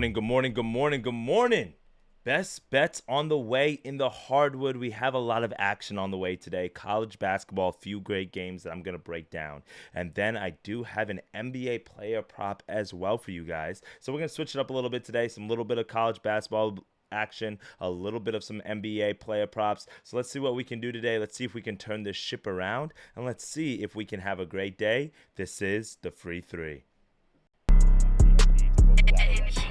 morning, good morning, good morning, good morning. Best bets on the way in the hardwood. We have a lot of action on the way today. College basketball, a few great games that I'm going to break down. And then I do have an NBA player prop as well for you guys. So we're going to switch it up a little bit today. Some little bit of college basketball action, a little bit of some NBA player props. So let's see what we can do today. Let's see if we can turn this ship around. And let's see if we can have a great day. This is the Free Three.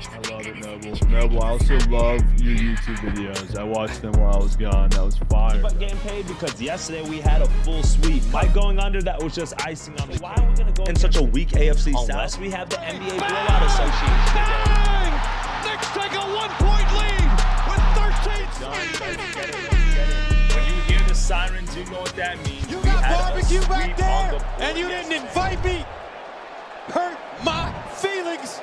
I love it, Noble. Noble, I also love your YouTube videos. I watched them while I was gone. That was fire. But getting paid because yesterday we had a full sweep. Mike going under, that was just icing on the cake. Why are we going to go in such a weak AFC South? Unless we have the NBA Blowout Association Bang! Knicks take a 1-point lead with 13 When you hear the sirens, you know what that means. You got barbecue back there, and you didn't invite me. Hurt my feelings.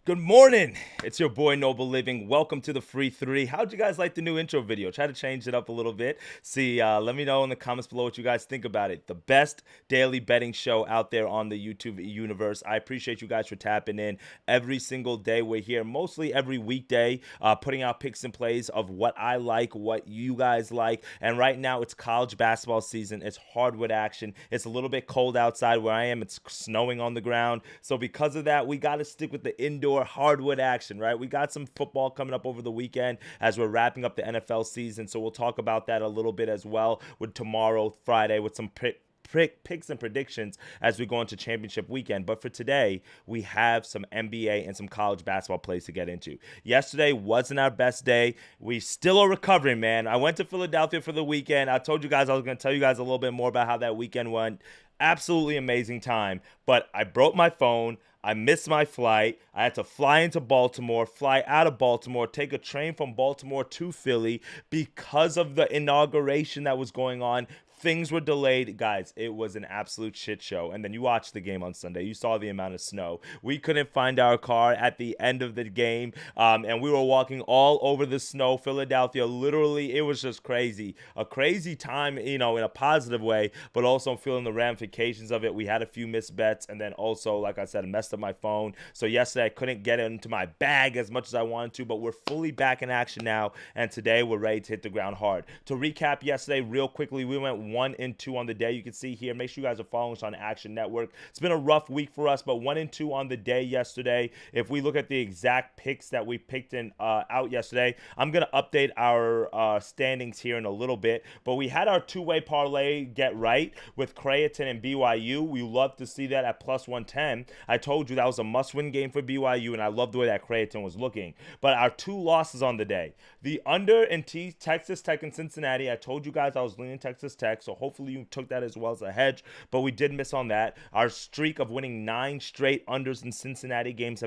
Good morning. It's your boy Noble Living. Welcome to the Free Three. How'd you guys like the new intro video? Try to change it up a little bit. Let me know in the comments below what you guys think about it. The best daily betting show out there on the YouTube universe. I appreciate you guys for tapping in every single day. We're here mostly every weekday, putting out picks and plays of what I like, what you guys like. And right now it's college basketball season. It's hardwood action. It's a little bit cold outside where I am. It's snowing on the ground. So because of that, we got to stick with the indoor hardwood action, right? We got some football coming up over the weekend as we're wrapping up the NFL season, so we'll talk about that a little bit as well with tomorrow, Friday, with some picks and predictions as we go into championship weekend. But for today, we have some NBA and some college basketball plays to get into. Yesterday wasn't our best day. We still are recovering, man. I went to Philadelphia for the weekend. I told you guys I was going to tell you guys a little bit more about how that weekend went. Absolutely amazing time, but I broke my phone. I missed my flight. I had to fly into Baltimore, fly out of Baltimore, take a train from Baltimore to Philly because of the inauguration that was going on. Things were delayed. Guys, it was an absolute shit show. And then you watched the game on Sunday. You saw the amount of snow. We couldn't find our car at the end of the game, and we were walking all over the snow. Philadelphia, literally, it was just crazy. A crazy time, in a positive way, but also I'm feeling the ramifications of it. We had a few missed bets, and then also, like I said, I messed up my phone. So yesterday, I couldn't get it into my bag as much as I wanted to, but we're fully back in action now, and today we're ready to hit the ground hard. To recap yesterday, real quickly, we went 1-2 on the day. You can see here. Make sure you guys are following us on Action Network. It's been a rough week for us, but 1-2 on the day yesterday. If we look at the exact picks that we picked out yesterday, I'm going to update our standings here in a little bit, but we had our two-way parlay get right with Creighton and BYU. We love to see that at plus 110. I told you that was a must-win game for BYU, and I love the way that Creighton was looking. But our two losses on the day, the under in Texas Tech and Cincinnati. I told you guys I was leaning Texas Tech, so hopefully you took that as well as a hedge, but we did miss on that. Our streak of winning 9 straight unders in Cincinnati games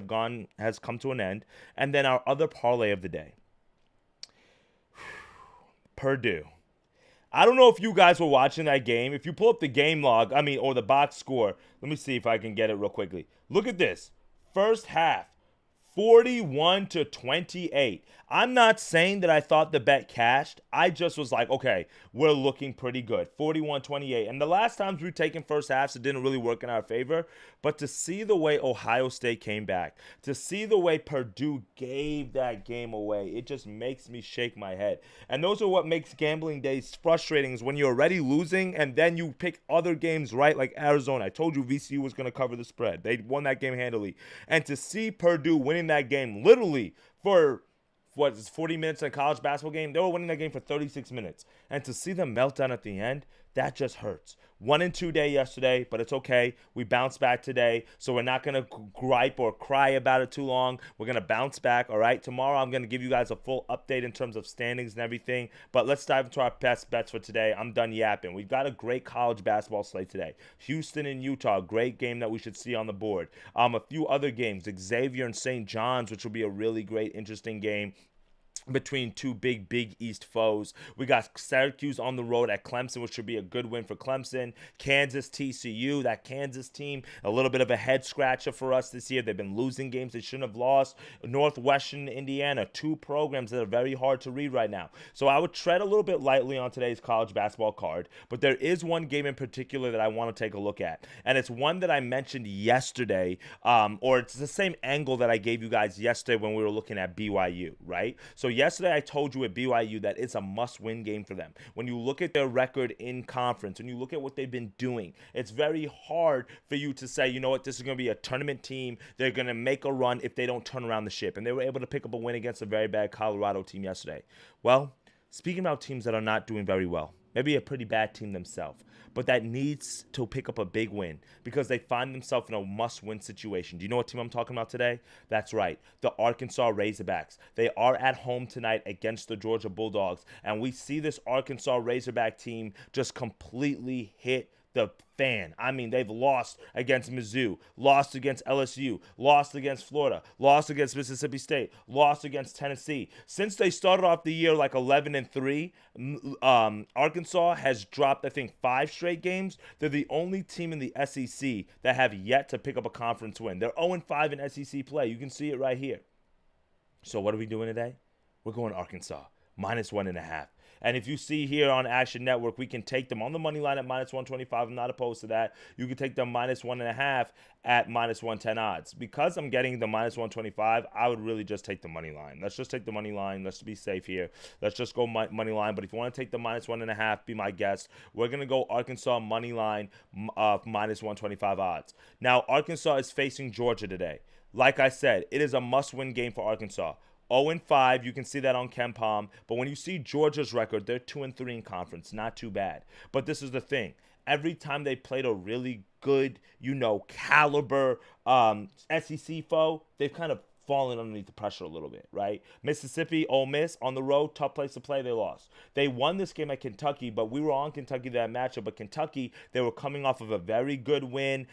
has come to an end. And then our other parlay of the day, Purdue. I don't know if you guys were watching that game. If you pull up the game log, or the box score, let me see if I can get it real quickly. Look at this. First half, 41-28. I'm not saying that I thought the bet cashed. I just was like, okay, we're looking pretty good. 41-28. And the last times we've taken first halves, it didn't really work in our favor. But to see the way Ohio State came back, to see the way Purdue gave that game away, it just makes me shake my head. And those are what makes gambling days frustrating, is when you're already losing and then you pick other games right, like Arizona. I told you VCU was going to cover the spread. They won that game handily. And to see Purdue winning that game literally for 40 minutes in a college basketball game, they were winning that game for 36 minutes. And to see them melt down at the end, that just hurts. 1-2 day yesterday, but it's okay. We bounced back today, so we're not going to gripe or cry about it too long. We're going to bounce back, all right? Tomorrow I'm going to give you guys a full update in terms of standings and everything, but let's dive into our best bets for today. I'm done yapping. We've got a great college basketball slate today. Houston and Utah, great game that we should see on the board. A few other games, Xavier and St. John's, which will be a really great, interesting game. between two big East foes. We got Syracuse on the road at Clemson, which should be a good win for Clemson. Kansas, TCU, that Kansas team, a little bit of a head scratcher for us this year. They've been losing games they shouldn't have lost. Northwestern, Indiana, two programs that are very hard to read right now. So I would tread a little bit lightly on today's college basketball card, but there is one game in particular that I want to take a look at, and it's one that I mentioned yesterday, or it's the same angle that I gave you guys yesterday when we were looking at BYU, right? So yesterday I told you at BYU that it's a must-win game for them. When you look at their record in conference, when you look at what they've been doing, it's very hard for you to say, you know what, this is going to be a tournament team. They're going to make a run if they don't turn around the ship. And they were able to pick up a win against a very bad Colorado team yesterday. Well, speaking about teams that are not doing very well, maybe a pretty bad team themselves, but that needs to pick up a big win because they find themselves in a must-win situation. Do you know what team I'm talking about today? That's right, the Arkansas Razorbacks. They are at home tonight against the Georgia Bulldogs, and we see this Arkansas Razorback team just completely hit the fan. I mean, they've lost against Mizzou, lost against LSU, lost against Florida, lost against Mississippi State, lost against Tennessee. Since they started off the year like 11-3, Arkansas has dropped, I think, 5 straight games. They're the only team in the SEC that have yet to pick up a conference win. They're 0-5 in SEC play. You can see it right here. So what are we doing today? We're going Arkansas, -1.5. And if you see here on Action Network, we can take them on the money line at -125. I'm not opposed to that. You can take them -1.5 at -110 odds. Because I'm getting the -125, I would really just take the money line. Let's just take the money line. Let's be safe here. Let's just go money line. But if you want to take the -1.5, be my guest. We're going to go Arkansas money line -125 odds. Now, Arkansas is facing Georgia today. Like I said, it is a must-win game for Arkansas. 0-5, you can see that on KenPom. But when you see Georgia's record, they're 2-3 in conference. Not too bad. But this is the thing. Every time they played a really good, caliber SEC foe, they've kind of fallen underneath the pressure a little bit, right? Mississippi, Ole Miss, on the road, tough place to play, they lost. They won this game at Kentucky, but we were on Kentucky that matchup. But Kentucky, they were coming off of a very good win.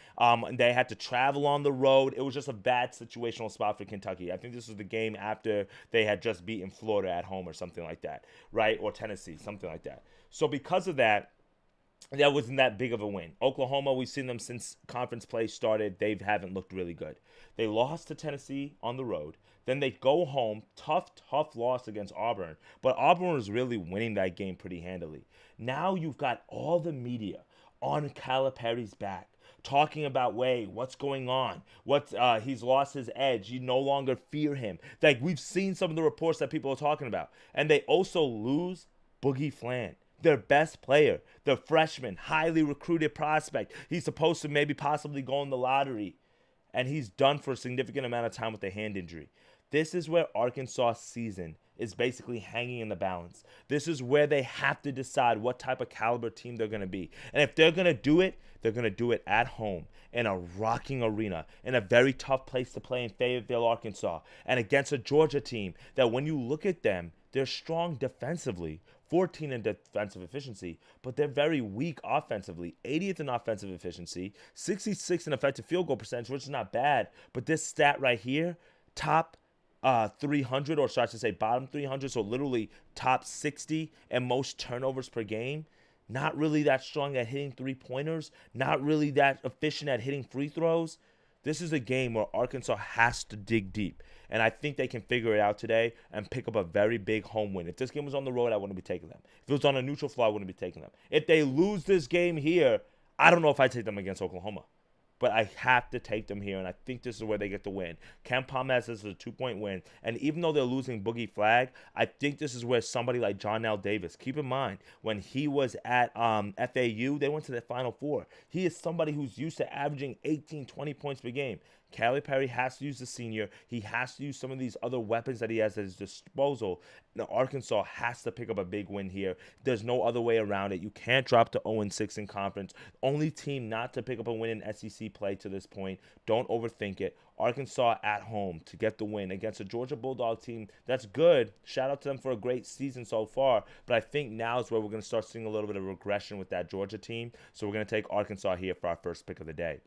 They had to travel on the road. It was just a bad situational spot for Kentucky. I think this was the game after they had just beaten Florida at home or something like that, right? Or Tennessee, something like that. So because of that, that wasn't that big of a win. Oklahoma, we've seen them since conference play started. They haven't looked really good. They lost to Tennessee on the road. Then they go home, tough loss against Auburn. But Auburn was really winning that game pretty handily. Now you've got all the media on Calipari's back, talking about, what's going on? He's lost his edge. You no longer fear him. Like, we've seen some of the reports that people are talking about. And they also lose Boogie Flan, their best player, the freshman, highly recruited prospect. He's supposed to maybe possibly go in the lottery, and he's done for a significant amount of time with a hand injury. This is where Arkansas' season is basically hanging in the balance. This is where they have to decide what type of caliber team they're going to be. And if they're going to do it, they're going to do it at home in a rocking arena, in a very tough place to play in Fayetteville, Arkansas, and against a Georgia team that when you look at them, they're strong defensively, 14 in defensive efficiency, but they're very weak offensively. 80th in offensive efficiency, 66 in effective field goal percentage, which is not bad. But this stat right here, top 300, or should I say bottom 300, so literally top 60 and most turnovers per game. Not really that strong at hitting three-pointers. Not really that efficient at hitting free throws. This is a game where Arkansas has to dig deep. And I think they can figure it out today and pick up a very big home win. If this game was on the road, I wouldn't be taking them. If it was on a neutral floor, I wouldn't be taking them. If they lose this game here, I don't know if I take them against Oklahoma. But I have to take them here, and I think this is where they get the win. KenPom has this as a 2-point win. And even though they're losing Boogie Flag, I think this is where somebody like John L. Davis, keep in mind, when he was at FAU, they went to the Final Four. He is somebody who's used to averaging 18, 20 points per game. Calipari has to use the senior. He has to use some of these other weapons that he has at his disposal. Now, Arkansas has to pick up a big win here. There's no other way around it. You can't drop to 0-6 in conference. Only team not to pick up a win in SEC play to this point. Don't overthink it. Arkansas at home to get the win against a Georgia Bulldog team that's good. Shout out to them for a great season so far. But I think now is where we're going to start seeing a little bit of regression with that Georgia team. So we're going to take Arkansas here for our first pick of the day.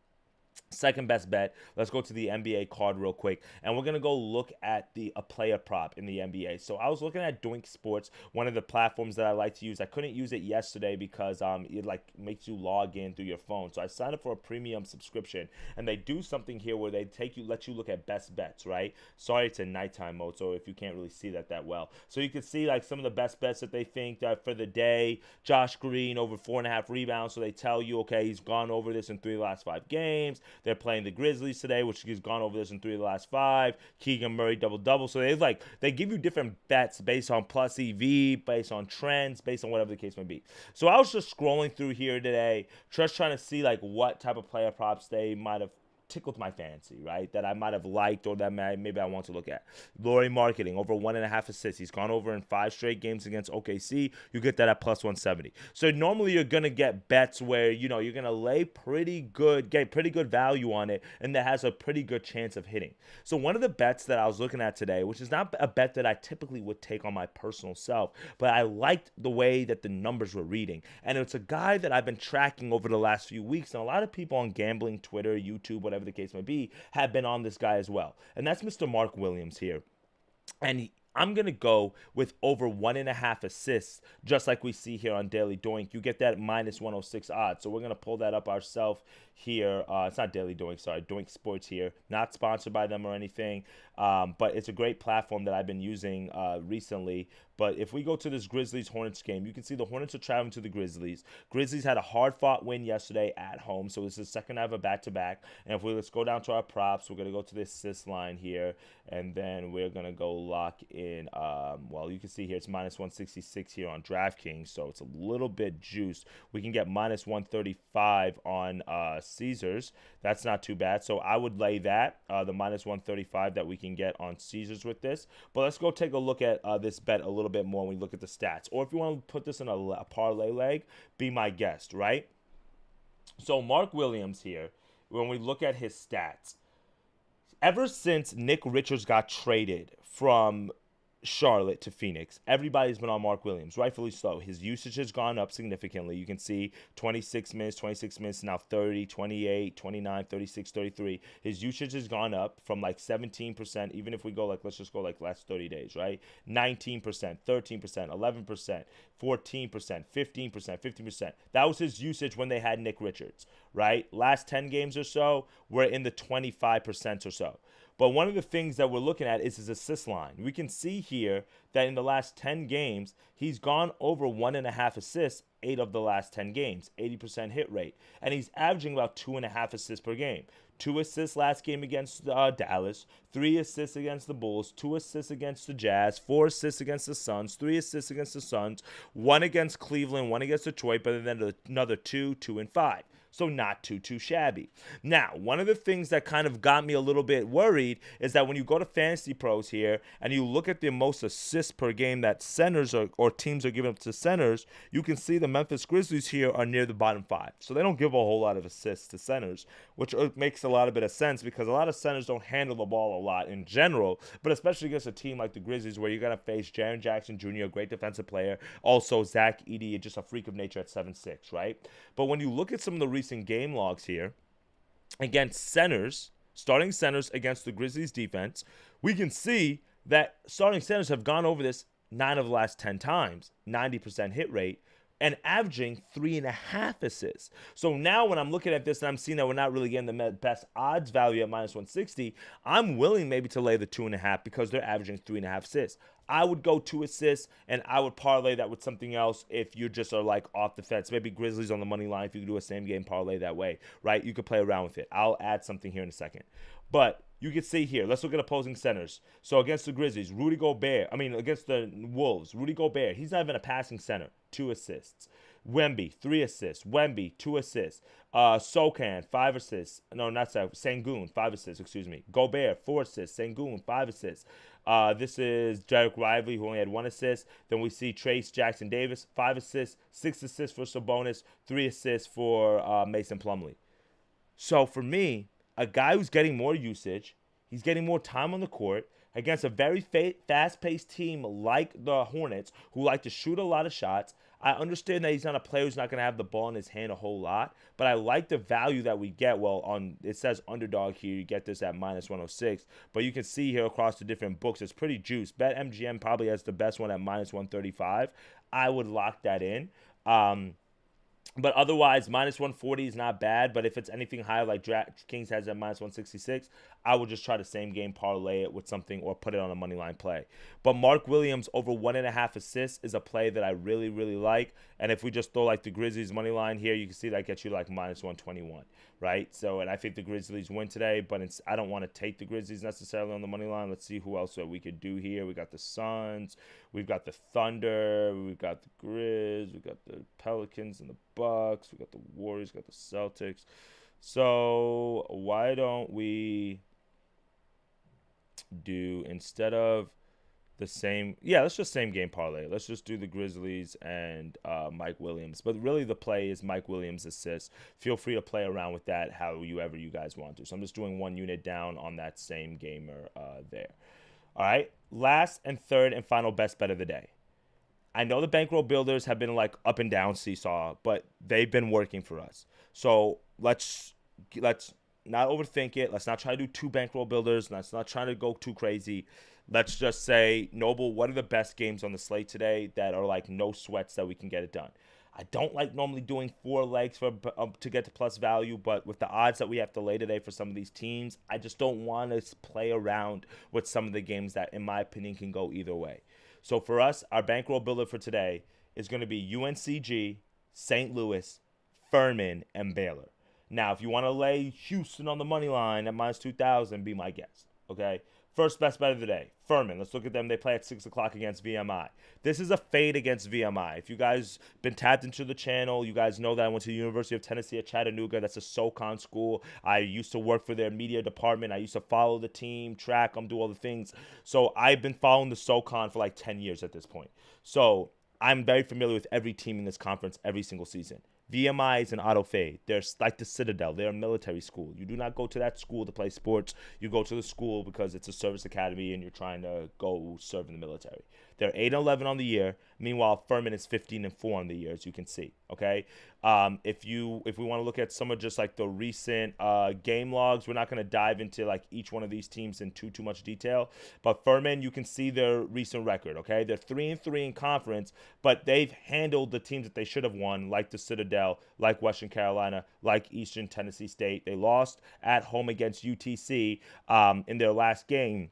Second best bet. Let's go to the NBA card real quick, and we're gonna go look at a player prop in the NBA. So I was looking at Doink Sports, one of the platforms that I like to use. I couldn't use it yesterday because it like makes you log in through your phone. So I signed up for a premium subscription, and they do something here where they let you look at best bets. Right? Sorry, it's in nighttime mode, so if you can't really see that well. So you can see like some of the best bets that they think for the day. Josh Green over 4.5 rebounds. So they tell you, okay, he's gone over this in 3 of the last 5 games. They're playing the Grizzlies today, which has gone over this in 3 of the last 5. Keegan Murray double-double. So they give you different bets based on plus EV, based on trends, based on whatever the case may be. So I was just scrolling through here today, just trying to see like what type of player props they might have tickled my fancy, right? That I might have liked or that maybe I want to look at. Laurie Marketing, over 1.5 assists. He's gone over in 5 straight games against OKC. You get that at plus 170. So normally you're going to get bets where, you're going to lay get pretty good value on it, and that has a pretty good chance of hitting. So one of the bets that I was looking at today, which is not a bet that I typically would take on my personal self, but I liked the way that the numbers were reading. And it's a guy that I've been tracking over the last few weeks, and a lot of people on gambling, Twitter, YouTube, whatever the case may be, have been on this guy as well. And that's Mr. Mark Williams here. And I'm going to go with over 1.5 assists, just like we see here on Daily Doink. You get that at minus 106 odds. So we're going to pull that up ourselves here. It's not Daily Doink, sorry, Doink Sports here. Not sponsored by them or anything, but it's a great platform that I've been using recently. But if we go to this Grizzlies-Hornets game, you can see the Hornets are traveling to the Grizzlies. Grizzlies had a hard-fought win yesterday at home, so this is the second half of back-to-back. And if let's go down to our props, we're going to go to this assist line here, and then we're going to go lock in, well, you can see here it's minus 166 here on DraftKings, so it's a little bit juiced. We can get minus 135 on Caesars. That's not too bad, so I would lay that, the minus 135 that we can get on Caesars with this. But let's go take a look at this bet a little bit more when we look at the stats. Or if you want to put this in a parlay leg, be my guest, right? So Mark Williams here, when we look at his stats, ever since Nick Richards got traded from Charlotte to Phoenix, everybody's been on Mark Williams, rightfully so. His usage has gone up significantly. You can see 26 minutes, now 30, 28, 29, 36, 33. His usage has gone up from like 17%, even if we go like, let's just go like last 30 days, right? 19%, 13%, 11%, 14%, 15%, 15%. That was his usage when they had Nick Richards, right? Last 10 games or so, we're in the 25% or so. But one of the things that we're looking at is his assist line. We can see here that in the last 10 games, he's gone over 1.5 assists 8 of the last 10 games, 80% hit rate. And he's averaging about 2.5 assists per game. 2 assists last game against Dallas, 3 assists against the Bulls, 2 assists against the Jazz, 4 assists against the Suns, 3 assists against the Suns, 1 against Cleveland, 1 against Detroit, but then another 2, 2, and 5. So not too shabby. Now, one of the things that kind of got me a little bit worried is that when you go to Fantasy Pros here and you look at the most assists per game that centers or teams are giving up to centers, you can see the Memphis Grizzlies here are near the bottom 5. So they don't give a whole lot of assists to centers, which makes a lot of sense because a lot of centers don't handle the ball a lot in general, but especially against a team like the Grizzlies where you're going to face Jaren Jackson Jr., a great defensive player, also Zach Edey, just a freak of nature at 7'6", right? But when you look at some of the recent game logs here against centers, starting centers against the Grizzlies defense, we can see that starting centers have gone over this 9 of the last 10 times, 90% hit rate, and averaging 3.5 assists. So now when I'm looking at this and I'm seeing that we're not really getting the best odds value at minus 160, I'm willing maybe to lay the 2.5 because they're averaging 3.5 assists. I would go 2 assists, and I would parlay that with something else if you just are like off the fence. Maybe Grizzlies on the money line if you could do a same game parlay that way, right? You could play around with it. I'll add something here in a second. But you can see here, let's look at opposing centers. So against the Grizzlies, against the Wolves, Rudy Gobert, he's not even a passing center, 2 assists. Wemby, 3 assists. Wemby, 2 assists. Sokan, 5 assists. No, not Sengun, 5 assists, excuse me. Gobert, 4 assists. Sengun, 5 assists. This is Derek Lively, who only had 1 assist. Then we see Trace Jackson Davis, 5 assists, 6 assists for Sabonis, 3 assists for Mason Plumlee. So for me, a guy who's getting more usage, he's getting more time on the court against a very fast-paced team like the Hornets, who like to shoot a lot of shots. I understand that he's not a player who's not going to have the ball in his hand a whole lot, but I like the value that we get. Well, on it says underdog here, you get this at -106, but you can see here across the different books, it's pretty juiced. BetMGM probably has the best one at -135. I would lock that in. But otherwise, -140 is not bad. But if it's anything higher, like DraftKings has at -166, I would just try to same game parlay it with something or put it on a money line play. But Mark Williams over 1.5 assists is a play that I really, really like. And if we just throw like the Grizzlies money line here, you can see that gets you like -121, right? So, and I think the Grizzlies win today, but I don't want to take the Grizzlies necessarily on the money line. Let's see who else that we could do here. We got the Suns, we've got the Thunder, we've got the Grizz, we've got the Pelicans and the Bucks, we got the Warriors, we got the Celtics. So why don't we do, instead of the same, let's just same game parlay. Let's just do the Grizzlies and Mike Williams. But really the play is Mike Williams assists. Feel free to play around with that however you guys want to. So I'm just doing one unit down on that same gamer there. All right, last and third and final best bet of the day. I know the bankroll builders have been like up and down seesaw, but they've been working for us. So let's not overthink it. Let's not try to do 2 bankroll builders. Let's not try to go too crazy. Let's just say, Noble, what are the best games on the slate today that are like no sweats that we can get it done? I don't like normally doing 4 legs to get to plus value, but with the odds that we have to lay today for some of these teams, I just don't want to play around with some of the games that, in my opinion, can go either way. So for us, our bankroll builder for today is going to be UNCG, St. Louis, Furman, and Baylor. Now, if you want to lay Houston on the money line at -2,000, be my guest, okay? First best bet of the day, Furman. Let's look at them. They play at 6 o'clock against VMI. This is a fade against VMI. If you guys been tapped into the channel, you guys know that I went to the University of Tennessee at Chattanooga. That's a SoCon school. I used to work for their media department. I used to follow the team, track them, do all the things. So I've been following the SoCon for like 10 years at this point. So I'm very familiar with every team in this conference every single season. VMI is an auto fade. They're like the Citadel. They're a military school. You do not go to that school to play sports. You go to the school because it's a service academy and you're trying to go serve in the military. They're 8-11 on the year. Meanwhile, Furman is 15-4 on the year, as you can see. Okay, if we want to look at some of just like the recent game logs, we're not going to dive into like each one of these teams in too much detail. But Furman, you can see their recent record. Okay, they're 3-3 in conference, but they've handled the teams that they should have won, like the Citadel, like Western Carolina, like Eastern Tennessee State. They lost at home against UTC in their last game.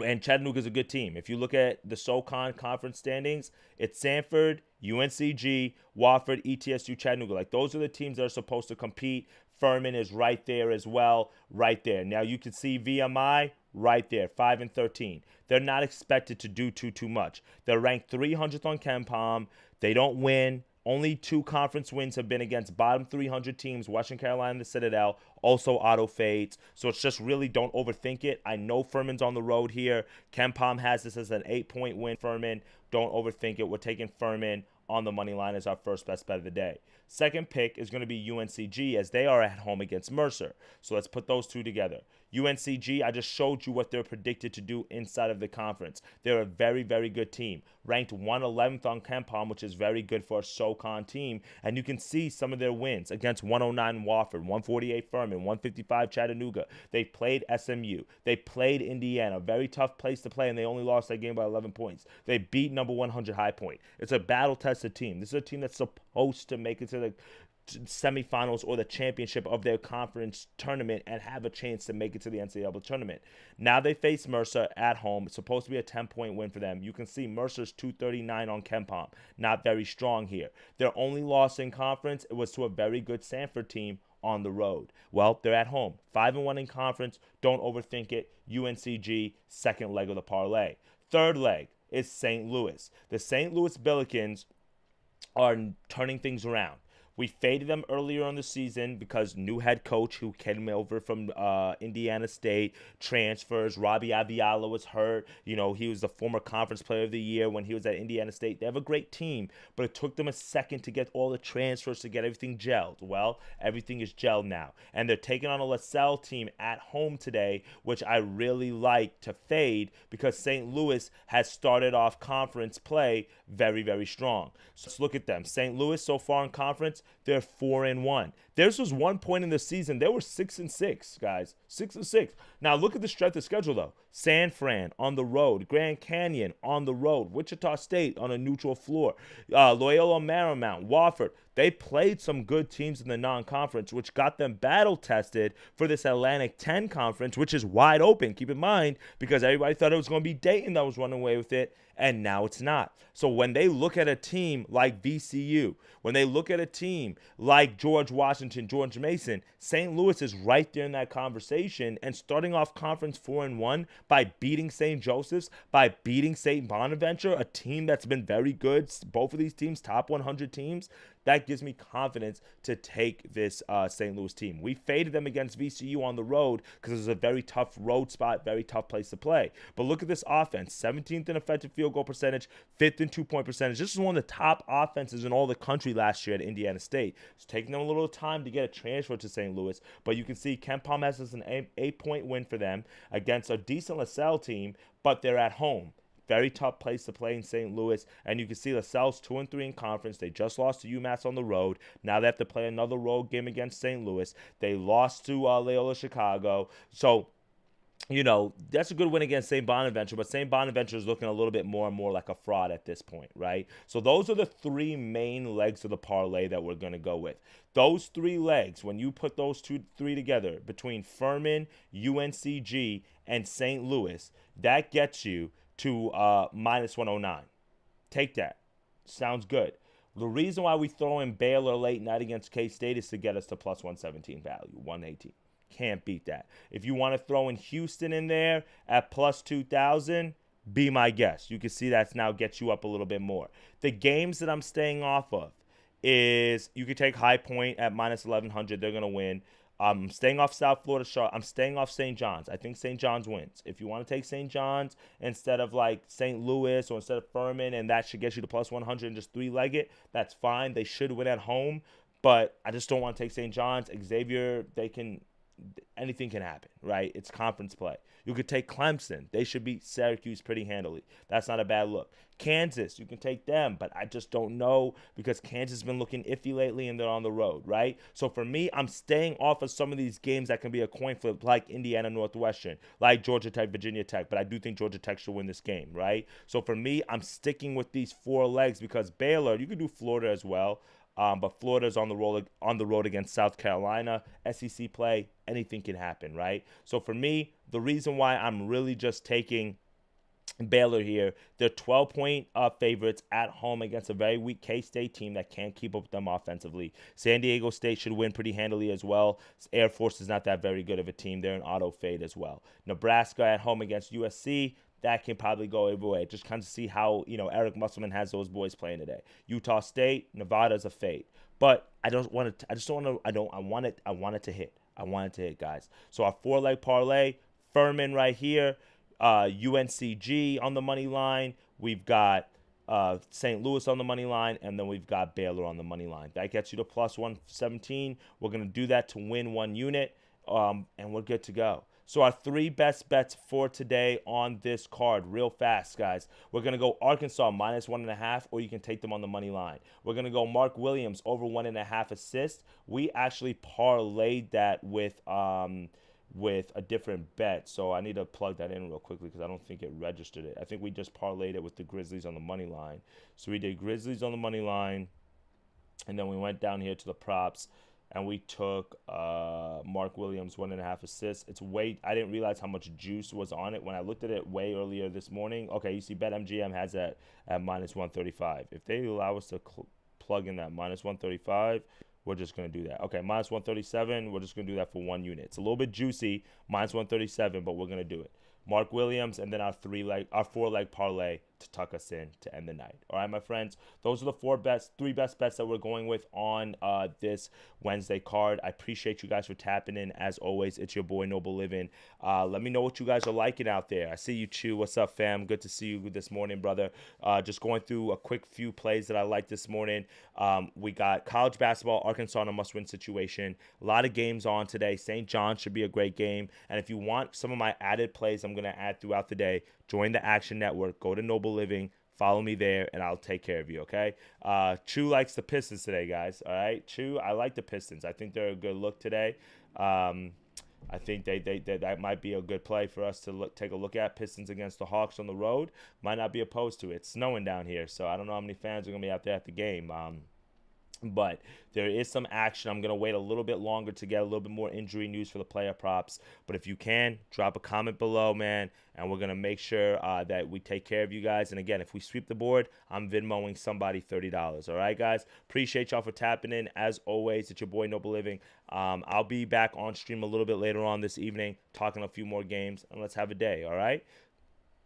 And Chattanooga is a good team. If you look at the SoCon conference standings, it's Sanford, UNCG, Wofford, ETSU, Chattanooga. Like, those are the teams that are supposed to compete. Furman is right there as well, right there. Now, you can see VMI right there, 5-13. They're not expected to do too much. They're ranked 300th on KenPom. They don't win. Only 2 conference wins have been against bottom 300 teams, Western Carolina and the Citadel, also auto fades. So it's just really don't overthink it. I know Furman's on the road here. KenPom has this as an 8-point win. Furman, don't overthink it. We're taking Furman on the money line as our first best bet of the day. Second pick is going to be UNCG, as they are at home against Mercer. So let's put those two together. UNCG, I just showed you what they're predicted to do inside of the conference. They're a very, very good team. Ranked 111th on KenPom, which is very good for a SoCon team. And you can see some of their wins against 109 Wofford, 148 Furman, 155 Chattanooga. They played SMU. They played Indiana. Very tough place to play, and they only lost that game by 11 points. They beat number 100 High Point. It's a battle-tested team. This is a team that's supposed to make it to the semifinals or the championship of their conference tournament and have a chance to make it to the NCAA tournament. Now they face Mercer at home. It's supposed to be a 10-point win for them. You can see Mercer's 239 on KenPom. Not very strong here. Their only loss in conference, it was to a very good Sanford team on the road. Well, they're at home. 5-1 in conference. Don't overthink it. UNCG, second leg of the parlay. Third leg is St. Louis. The St. Louis Billikens are turning things around. We faded them earlier in the season because new head coach who came over from Indiana State, transfers. Robbie Aviala was hurt. You know, he was the former conference player of the year when he was at Indiana State. They have a great team, but it took them a second to get all the transfers to get everything gelled. Well, everything is gelled now. And they're taking on a LaSalle team at home today, which I really like to fade because St. Louis has started off conference play very, very strong. So let's look at them. St. Louis so far in conference, they're 4-1. Theirs was one point in the season. They were 6-6, guys. 6-6. Now look at the strength of schedule though. San Fran on the road, Grand Canyon on the road, Wichita State on a neutral floor, Loyola Marymount, Wofford. They played some good teams in the non-conference, which got them battle-tested for this Atlantic 10 conference, which is wide open. Keep in mind, because everybody thought it was going to be Dayton that was running away with it, and now it's not. So when they look at a team like VCU, when they look at a team like George Washington, George Mason, St. Louis is right there in that conversation, and starting off conference 4-1 by beating St. Joseph's, by beating St. Bonaventure, a team that's been very good, both of these teams, top 100 teams, that gives me confidence to take this St. Louis team. We faded them against VCU on the road because it was a very tough road spot, very tough place to play. But look at this offense. 17th in effective field goal percentage, 5th in two-point percentage. This is one of the top offenses in all the country last year at Indiana State. It's taking them a little time to get a transfer to St. Louis, but you can see Ken Palm has an 8-point win for them against a decent LaSalle team, but they're at home. Very tough place to play in St. Louis, and you can see LaSalle's 2-3 in conference. They just lost to UMass on the road. Now they have to play another road game against St. Louis. They lost to Loyola Chicago. So, you know, that's a good win against St. Bonaventure, but St. Bonaventure is looking a little bit more and more like a fraud at this point, right? So those are the three main legs of the parlay that we're going to go with. Those three legs, when you put those three together, between Furman, UNCG, and St. Louis, that gets you to minus 109. Take that. Sounds good. The reason why we throw in Baylor late night against K-State is to get us to plus 117 value, 118. Can't beat that. If you want to throw in Houston in there at plus 2,000, be my guest. You can see that's now gets you up a little bit more. The games that I'm staying off of is you could take High Point at minus 1,100. They're going to win. I'm staying off South Florida Charlotte. I'm staying off St. John's. I think St. John's wins. If you want to take St. John's instead of like St. Louis or instead of Furman, and that should get you to plus 100 and just three-leg it, that's fine. They should win at home, but I just don't want to take St. John's. Xavier, anything can happen, right? It's conference play. You could take Clemson. They should beat Syracuse pretty handily. That's not a bad look. Kansas, you can take them, but I just don't know because Kansas has been looking iffy lately and they're on the road, right? So for me, I'm staying off of some of these games that can be a coin flip like Indiana Northwestern, like Georgia Tech, Virginia Tech, but I do think Georgia Tech should win this game, right? So for me, I'm sticking with these four legs because Baylor, you could do Florida as well. But Florida's on the road against South Carolina. SEC play, anything can happen, right? So for me, the reason why I'm really just taking Baylor here, they're 12-point favorites at home against a very weak K-State team that can't keep up with them offensively. San Diego State should win pretty handily as well. Air Force is not that very good of a team. They're an auto fade as well. Nebraska at home against USC. That can probably go either way. Just kind of see how, Eric Musselman has those boys playing today. Utah State, Nevada's a fade. But I want it to hit. I want it to hit, guys. So our four-leg parlay, Furman right here, UNCG on the money line. We've got St. Louis on the money line, and then we've got Baylor on the money line. That gets you to plus 117. We're going to do that to win one unit, and we're good to go. So our three best bets for today on this card, real fast, guys. We're going to go Arkansas minus 1.5, or you can take them on the money line. We're going to go Mark Williams over 1.5 assists. We actually parlayed that with a different bet, so I need to plug that in real quickly because I don't think it registered it. I think we just parlayed it with the Grizzlies on the money line. So we did Grizzlies on the money line, and then we went down here to the props, and we took Mark Williams 1.5 assists. I didn't realize how much juice was on it when I looked at it way earlier this morning. Okay, you see BetMGM has that at minus 135. If they allow us to plug in that minus 135, we're just going to do that. Okay, minus 137, we're just going to do that for one unit. It's a little bit juicy, minus 137, but we're going to do it. Mark Williams, and then our four-leg parlay to tuck us in to end the night. All right, my friends, those are the three best bets that we're going with on this Wednesday card. I appreciate you guys for tapping in. As always, it's your boy Noble Living. Let me know what you guys are liking out there. I see you, Chew. What's up, fam? Good to see you this morning, brother. Just going through a quick few plays that I like this morning. We got college basketball, Arkansas in a must-win situation. A lot of games on today. St. John should be a great game. And if you want some of my added plays I'm going to add throughout the day, join the Action Network. Go to Noble Living. Follow me there, and I'll take care of you, okay? Chew likes the Pistons today, guys, all right? Chew, I like the Pistons. I think they're a good look today. I think that might be a good play for us to take a look at. Pistons against the Hawks on the road. Might not be opposed to it. It's snowing down here, so I don't know how many fans are going to be out there at the game. But there is some action. I'm going to wait a little bit longer to get a little bit more injury news for the player props. But if you can, drop a comment below, man, and we're going to make sure that we take care of you guys. And again, if we sweep the board, I'm Venmoing somebody $30. All right, guys? Appreciate y'all for tapping in. As always, it's your boy Noble Living. I'll be back on stream a little bit later on this evening, talking a few more games, and let's have a day, all right?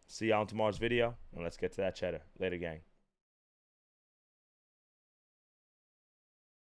See y'all in tomorrow's video, and let's get to that cheddar. Later, gang.